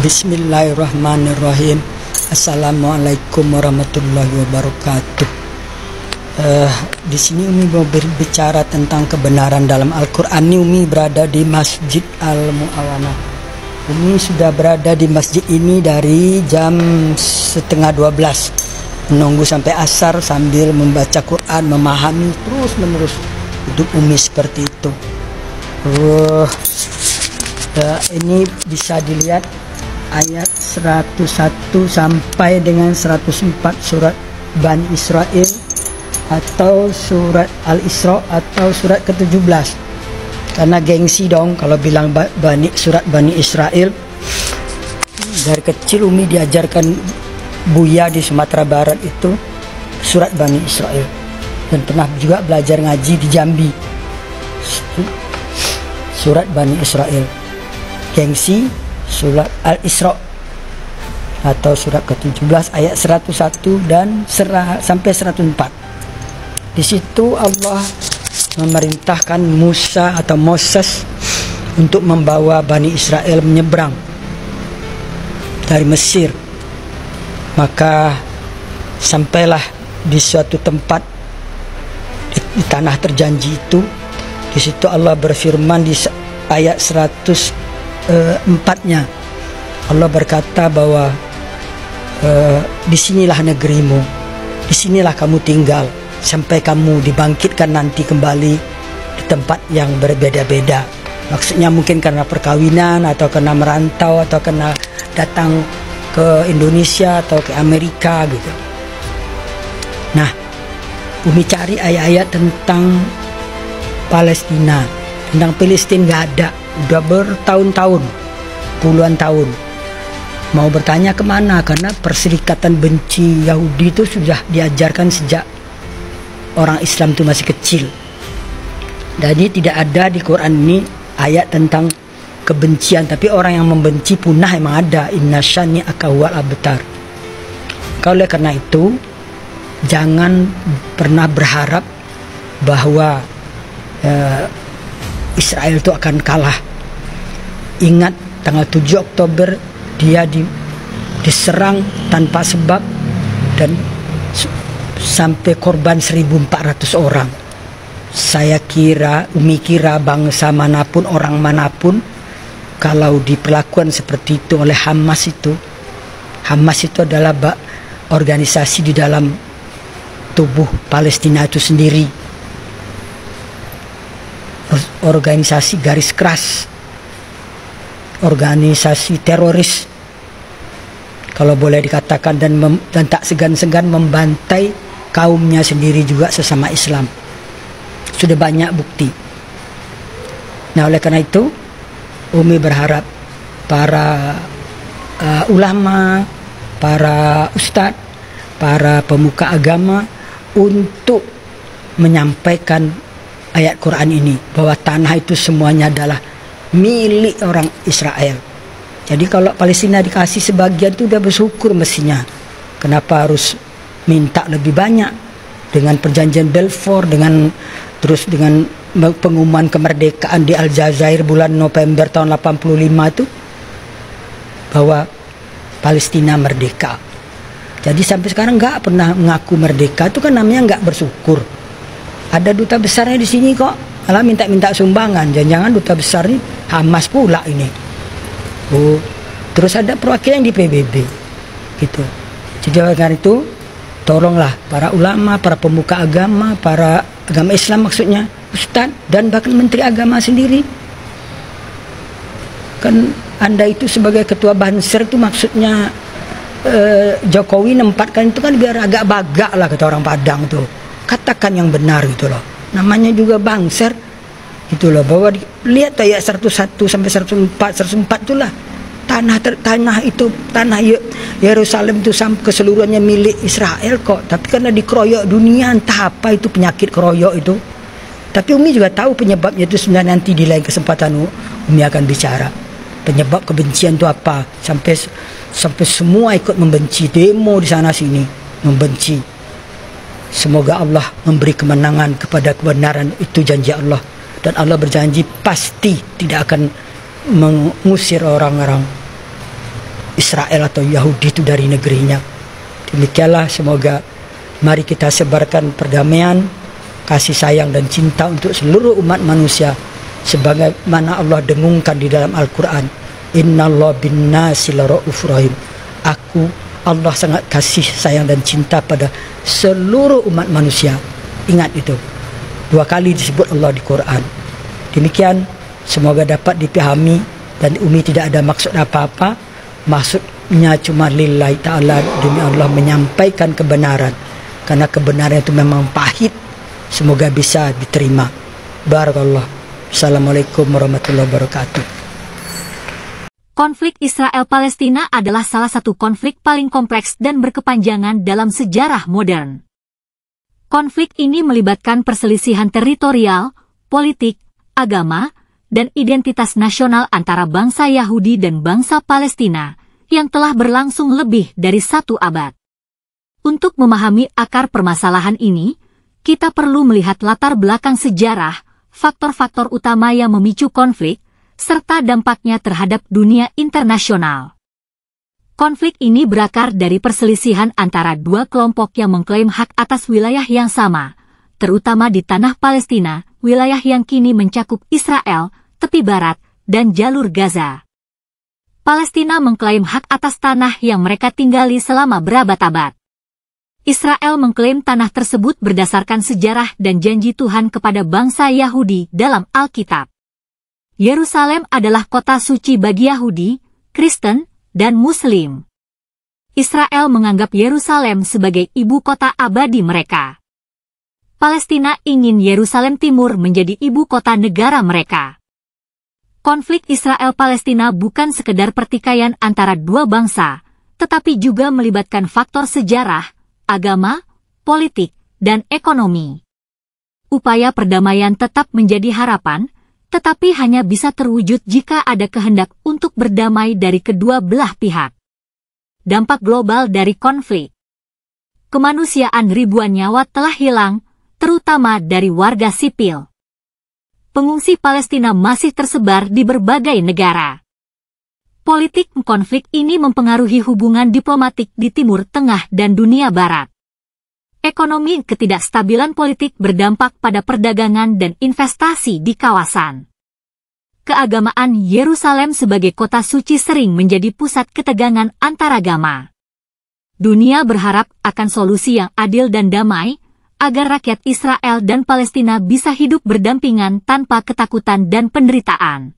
Bismillahirrahmanirrahim. Assalamualaikum warahmatullahi wabarakatuh. Di sini Umi mau berbicara tentang kebenaran dalam Al-Quran. Umi berada di Masjid Al-Mu'awana. Umi sudah berada di masjid ini dari jam 11:30, menunggu sampai asar sambil membaca Quran, memahami terus menerus. Hidup Umi seperti itu. Ini bisa dilihat ayat 101 sampai dengan 104 surat Bani Israel atau surat Al-Isra atau surat ke-17. Karena gengsi dong kalau bilang surat Bani Israel. Dari kecil Umi diajarkan Buya di Sumatera Barat itu surat Bani Israel, dan pernah juga belajar ngaji di Jambi surat Bani Israel. Gengsi surat Al-Isra atau surat ke-17 ayat 101 dan sampai 104. Di situ Allah memerintahkan Musa atau Moses untuk membawa Bani Israel menyeberang dari Mesir. Maka sampailah di suatu tempat di tanah terjanji itu. Di situ Allah berfirman di ayat 104-nya. Allah berkata bahwa disinilah negerimu, disinilah kamu tinggal sampai kamu dibangkitkan nanti kembali di tempat yang berbeda-beda. Maksudnya mungkin karena perkawinan atau karena merantau atau karena datang ke Indonesia atau ke Amerika gitu. Nah, Umi cari ayat-ayat tentang Palestina, tentang Palestina nggak ada. Udah bertahun-tahun, puluhan tahun. Mau bertanya kemana? Karena perserikatan benci Yahudi itu sudah diajarkan sejak orang Islam itu masih kecil. Dan ini tidak ada di Quran ini ayat tentang kebencian, tapi orang yang membenci punah emang ada. Inna syani'aka huwal abtar. Oleh karena itu, jangan pernah berharap bahwa Israel itu akan kalah. Ingat tanggal 7 Oktober dia diserang tanpa sebab dan sampai korban 1.400 orang. Umi kira bangsa manapun, orang manapun, kalau diperlakukan seperti itu oleh Hamas itu adalah organisasi di dalam tubuh Palestina itu sendiri, organisasi garis keras, organisasi teroris kalau boleh dikatakan, dan tak segan-segan membantai kaumnya sendiri juga sesama Islam. Sudah banyak bukti. Nah, oleh karena itu Umi berharap para ulama, para ustadz, para pemuka agama untuk menyampaikan ayat Quran ini, bahwa tanah itu semuanya adalah milik orang Israel. Jadi kalau Palestina dikasih sebagian itu udah bersyukur mestinya. Kenapa harus minta lebih banyak? Dengan perjanjian Balfour, dengan pengumuman kemerdekaan di Aljazair bulan November tahun 85 itu, bahwa Palestina merdeka. Jadi sampai sekarang nggak pernah mengaku merdeka, itu kan namanya nggak bersyukur. Ada duta besarnya di sini kok, malah minta sumbangan. Jangan-jangan duta besar ini Hamas pula ini. Terus ada perwakilan di PBB gitu. Jadi karena itu tolonglah para ulama, para pemuka agama, para agama Islam maksudnya, ustadz dan bahkan menteri agama sendiri. Kan Anda itu sebagai ketua Banser itu maksudnya Jokowi nempatkan itu kan biar agak bagak lah, kata orang Padang tuh. Katakan yang benar gitu loh. Namanya juga Banser gitu loh, bahwa lihat ayat 101 sampai 104 itulah tanah Yerusalem itu keseluruhannya milik Israel kok, tapi karena dikeroyok dunia, entah apa itu penyakit keroyok itu. Tapi Umi juga tahu penyebabnya itu sebenarnya. Nanti di lain kesempatan Umi akan bicara penyebab kebencian itu apa, sampai semua ikut membenci, demo di sana sini membenci. Semoga Allah memberi kemenangan kepada kebenaran, itu janji Allah. Dan Allah berjanji pasti tidak akan mengusir orang-orang Israel atau Yahudi itu dari negerinya. Demikianlah, semoga mari kita sebarkan perdamaian, kasih sayang dan cinta untuk seluruh umat manusia sebagaimana Allah dengungkan di dalam Al-Quran. Innallaha bin-nasi laraufur rahim. Allah sangat kasih sayang dan cinta pada seluruh umat manusia. Ingat itu. 2 kali disebut Allah di Quran. Demikian, semoga dapat dipahami dan Umi tidak ada maksud apa-apa. Maksudnya cuma lillahi ta'ala, demi Allah menyampaikan kebenaran. Karena kebenaran itu memang pahit. Semoga bisa diterima. Barakallah. Assalamualaikum warahmatullahi wabarakatuh. Konflik Israel-Palestina adalah salah satu konflik paling kompleks dan berkepanjangan dalam sejarah modern. Konflik ini melibatkan perselisihan teritorial, politik, agama, dan identitas nasional antara bangsa Yahudi dan bangsa Palestina yang telah berlangsung lebih dari 1 abad. Untuk memahami akar permasalahan ini, kita perlu melihat latar belakang sejarah, faktor-faktor utama yang memicu konflik, serta dampaknya terhadap dunia internasional. Konflik ini berakar dari perselisihan antara 2 kelompok yang mengklaim hak atas wilayah yang sama, terutama di tanah Palestina, wilayah yang kini mencakup Israel, tepi barat, dan jalur Gaza. Palestina mengklaim hak atas tanah yang mereka tinggali selama berabad-abad. Israel mengklaim tanah tersebut berdasarkan sejarah dan janji Tuhan kepada bangsa Yahudi dalam Alkitab. Yerusalem adalah kota suci bagi Yahudi, Kristen, dan Muslim. Israel menganggap Yerusalem sebagai ibu kota abadi mereka. Palestina ingin Yerusalem Timur menjadi ibu kota negara mereka. Konflik Israel-Palestina bukan sekedar pertikaian antara 2 bangsa, tetapi juga melibatkan faktor sejarah, agama, politik, dan ekonomi. Upaya perdamaian tetap menjadi harapan, tetapi hanya bisa terwujud jika ada kehendak untuk berdamai dari kedua belah pihak. Dampak global dari konflik. Kemanusiaan ribuan nyawa telah hilang, terutama dari warga sipil. Pengungsi Palestina masih tersebar di berbagai negara. Politik konflik ini mempengaruhi hubungan diplomatik di Timur Tengah dan dunia Barat. Ekonomi ketidakstabilan politik berdampak pada perdagangan dan investasi di kawasan. Keagamaan Yerusalem sebagai kota suci sering menjadi pusat ketegangan antaragama. Dunia berharap akan solusi yang adil dan damai, agar rakyat Israel dan Palestina bisa hidup berdampingan tanpa ketakutan dan penderitaan.